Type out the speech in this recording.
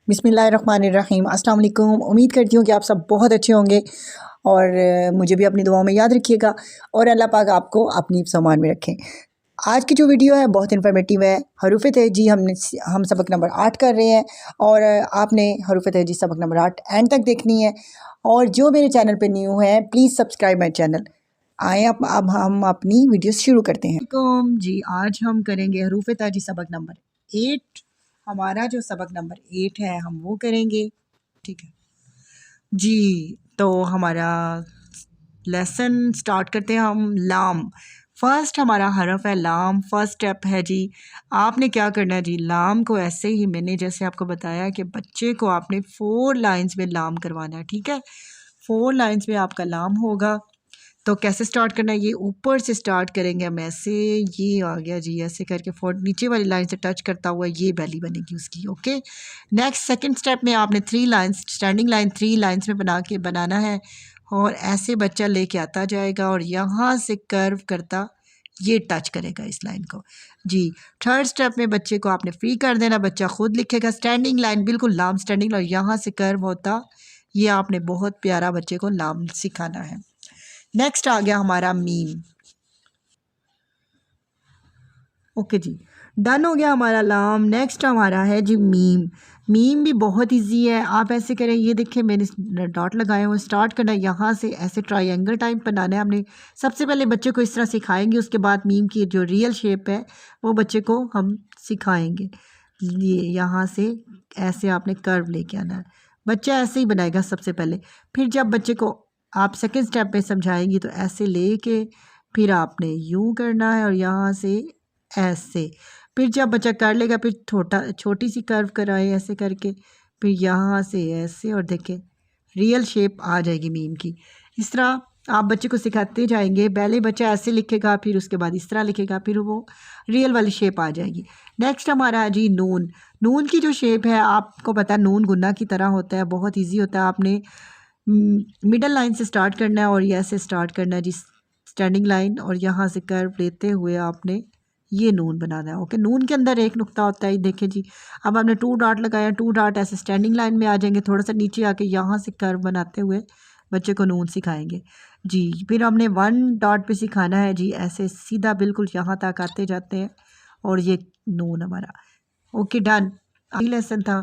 बिस्मिल्लाहिर्रहमानिर्रहीम। अस्सलाम वालेकुम। उम्मीद करती हूँ कि आप सब बहुत अच्छे होंगे और मुझे भी अपनी दुआओं में याद रखिएगा और अल्लाह पाक आपको अपनी सामान में रखें। आज की जो वीडियो है बहुत इन्फॉर्मेटिव है। हरूफ तहजी हम सबक नंबर 8 कर रहे हैं और आपने हरूफ तहजी सबक नंबर 8 एंड तक देखनी है। और जो मेरे चैनल पे न्यू है प्लीज़ सब्सक्राइब माई चैनल। आए अब हम अपनी वीडियो शुरू करते हैं। जी आज हम करेंगे हरूफ तहजी सबक नंबर 8। हमारा जो सबक नंबर 8 है हम वो करेंगे। ठीक है जी, तो हमारा लेसन स्टार्ट करते हैं हम। लाम फर्स्ट हमारा हरफ है लाम। फर्स्ट स्टेप है जी, आपने क्या करना है जी, लाम को ऐसे ही मैंने जैसे आपको बताया कि बच्चे को आपने 4 लाइंस में लाम करवाना है। ठीक है, 4 लाइंस में आपका लाम होगा। तो कैसे स्टार्ट करना है, ये ऊपर से स्टार्ट करेंगे हम ऐसे, ये आ गया जी, ऐसे करके नीचे वाली लाइन से टच करता हुआ ये बैली बनेगी उसकी। ओके, नेक्स्ट सेकंड स्टेप में आपने 3 लाइंस स्टैंडिंग लाइन 3 लाइंस में बनाना है और ऐसे बच्चा लेके आता जाएगा और यहाँ से कर्व करता ये टच करेगा इस लाइन को जी। थर्ड स्टेप में बच्चे को आपने फ्री कर देना, बच्चा खुद लिखेगा स्टैंडिंग लाइन, बिल्कुल लाम स्टैंडिंग लाइन, यहाँ से कर्व होता ये आपने बहुत प्यारा बच्चे को लाम सिखाना है। नेक्स्ट आ गया हमारा मीम। ओके जी, डन हो गया हमारा लाम। नेक्स्ट हमारा है जी मीम। मीम भी बहुत इजी है, आप ऐसे करें, ये देखिए मैंने डॉट लगाए हुए। स्टार्ट करना है यहाँ से, ऐसे ट्रायंगल टाइप बनाना है। हमने सबसे पहले बच्चे को इस तरह सिखाएंगे, उसके बाद मीम की जो रियल शेप है वो बच्चे को हम सिखाएंगे। ये यहाँ से ऐसे आपने कर्व लेके आना है, बच्चा ऐसे ही बनाएगा सबसे पहले। फिर जब बच्चे को आप सेकेंड स्टेप में समझाएंगी तो ऐसे लेके फिर आपने यूं करना है और यहाँ से ऐसे। फिर जब बच्चा कर लेगा फिर छोटी सी कर्व कराए ऐसे करके, फिर यहाँ से ऐसे, और देखें रियल शेप आ जाएगी मीम की। इस तरह आप बच्चे को सिखाते जाएंगे। पहले बच्चा ऐसे लिखेगा, फिर उसके बाद इस तरह लिखेगा, फिर वो रियल वाली शेप आ जाएगी। नेक्स्ट हमारा है जी नून। नून की जो शेप है आपको पता है नून गुन्ना की तरह होता है, बहुत ईजी होता है। आपने मिडल लाइन से स्टार्ट करना है और ये ऐसे स्टार्ट करना है जी, स्टैंडिंग लाइन, और यहाँ से कर्व लेते हुए आपने ये नून बनाना है। ओके, नून के अंदर एक नुक्ता होता है, देखिए जी। अब आपने 2 डॉट लगाया, 2 डॉट ऐसे स्टैंडिंग लाइन में आ जाएंगे, थोड़ा सा नीचे आके यहाँ से कर्व बनाते हुए बच्चे को नून सिखाएंगे जी। फिर हमने 1 डॉट पे सिखाना है जी, ऐसे सीधा बिल्कुल यहाँ तक आते जाते हैं और ये नून हमारा। ओके डन, यही लेसन था।